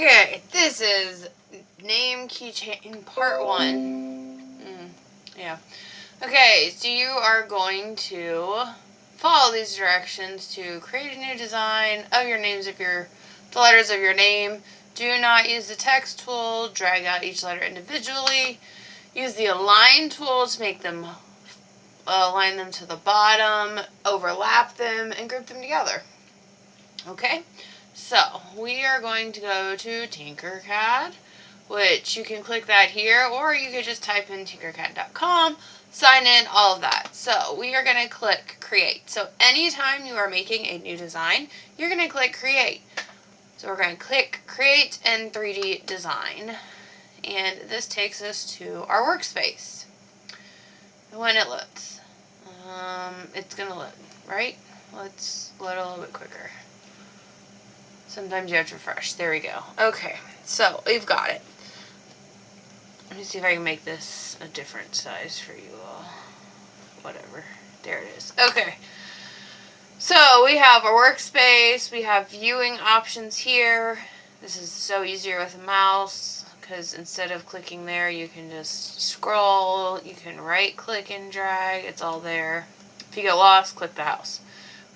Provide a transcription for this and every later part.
Okay, this is name keychain part 1. Yeah. Okay, so you are going to follow these directions to create a new design of your names of the letters of your name. Do not use the text tool. Drag out each letter individually. Use the align tool to make them align them to the bottom, overlap them, and group them together. Okay, so we are going to go to Tinkercad, which you can click that here, or you could just type in tinkercad.com, sign in, all of that. So we are going to click create. So anytime you are making a new design, you're going to click create. So we're going to click create and 3D design, and this takes us to our workspace. When it loads, it's going to load, right? Let's load a little bit quicker. Sometimes you have to refresh. There we go. Okay, so we've got it. Let me see if I can make this a different size for you all. Whatever. There it is. Okay. So we have our workspace. We have viewing options here. This is so easier with a mouse because instead of clicking there, you can just scroll. You can right click and drag. It's all there. If you get lost, click the house.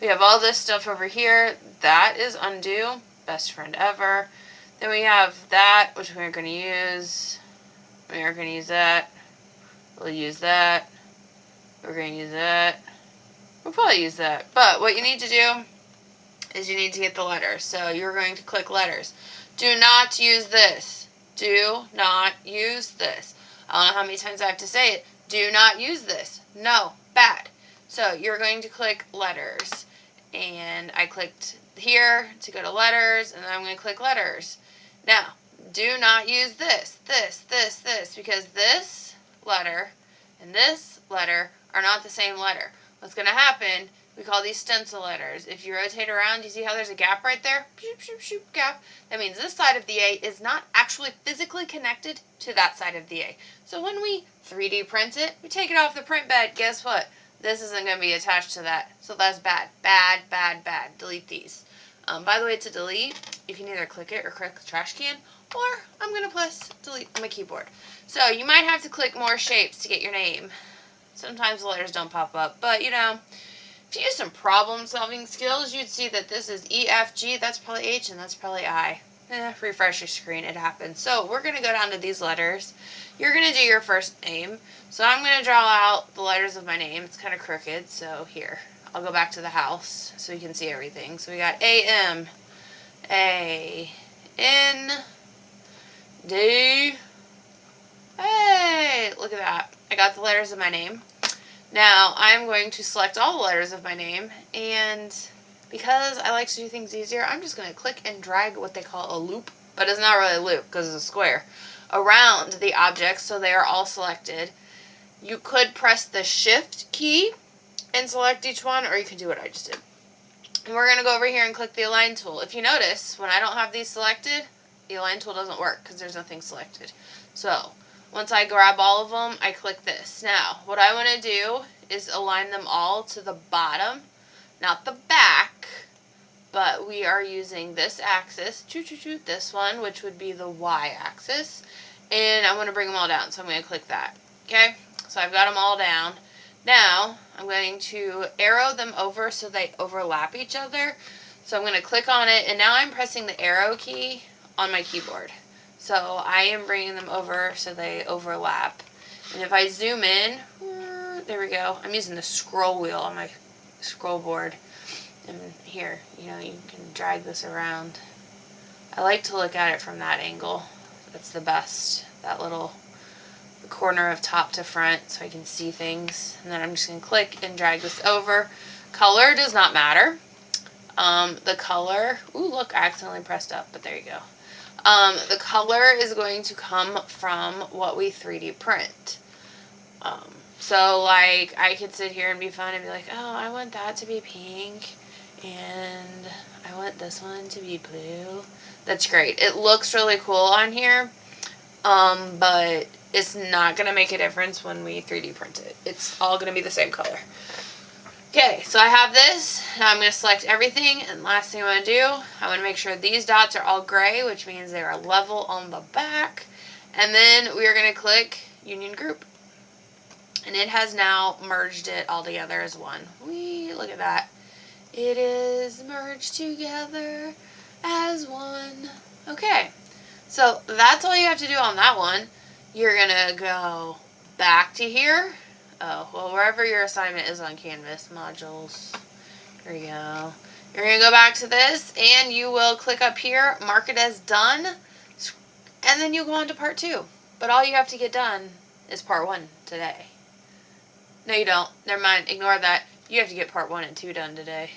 We have all this stuff over here. That is undo. Best friend ever. Then we have that, which we're going to use. We are going to use that. We'll use that. We're going to use that. We'll probably use that. But what you need to do is you need to get the letters. So you're going to click letters. Do not use this. Do not use this. I don't know how many times I have to say it. Do not use this. No. Bad. So you're going to click letters. And I clicked here to go to letters, and then I'm going to click letters. Now, do not use this, because this letter and this letter are not the same letter. What's going to happen, we call these stencil letters. If you rotate around, you see how there's a gap right there? Shoop, shoop, shoop, gap. That means this side of the A is not actually physically connected to that side of the A. So when we 3D print it, we take it off the print bed, guess what? This isn't going to be attached to that. So that's bad. Bad, bad, bad. Delete these. By the way, to delete, you can either click it or click the trash can, or I'm going to press delete on my keyboard. So you might have to click more shapes to get your name. Sometimes the letters don't pop up, but you know, if you use some problem solving skills, you'd see that this is E, F, G, that's probably H, and that's probably I. Refresh your screen, it happens. So we're going to go down to these letters. You're going to do your first name. So I'm going to draw out the letters of my name. It's kind of crooked, so here. I'll go back to the house so you can see everything. So we got A-M, A-N, D. Hey, look at that. I got the letters of my name. Now I'm going to select all the letters of my name, and because I like to do things easier, I'm just going to click and drag what they call a loop, but it's not really a loop because it's a square, around the objects so they are all selected. You could press the shift key and select each one, or you could do what I just did. And we're going to go over here and click the align tool. If you notice, when I don't have these selected, the align tool doesn't work because there's nothing selected. So once I grab all of them, I click this. Now, what I want to do is align them all to the bottom, not the back, but we are using this axis, this one, which would be the y-axis, and I want to bring them all down, so I'm going to click that. Okay, so I've got them all down. Now, I'm going to arrow them over so they overlap each other. So I'm going to click on it, and now I'm pressing the arrow key on my keyboard. So I am bringing them over so they overlap. And if I zoom in, there we go. I'm using the scroll wheel on my scroll board. And here, you know, you can drag this around. I like to look at it from that angle. That's the best. That little corner of top to front so I can see things. And then I'm just going to click and drag this over. Color does not matter. The color, ooh, look, I accidentally pressed up, but there you go. The color is going to come from what we 3D print. So like I could sit here and be fun and be like, oh, I want that to be pink and I want this one to be blue. That's great. It looks really cool on here, but it's not going to make a difference when we 3D print it. It's all going to be the same color. Okay, so I have this. Now I'm going to select everything, and last thing I'm going to do, I want to make sure these dots are all gray, which means they are level on the back. And then we are going to click Union Group. And it has now merged it all together as one. Whee, look at that. It is merged together as one. Okay, so that's all you have to do on that one. You're going to go back to here. Oh, well, wherever your assignment is on Canvas, modules. There you go. You're going to go back to this, and you will click up here, mark it as done, and then you'll go on to part 2. But all you have to get done is part 1 today. No, you don't. Never mind. Ignore that. You have to get part 1 and 2 done today.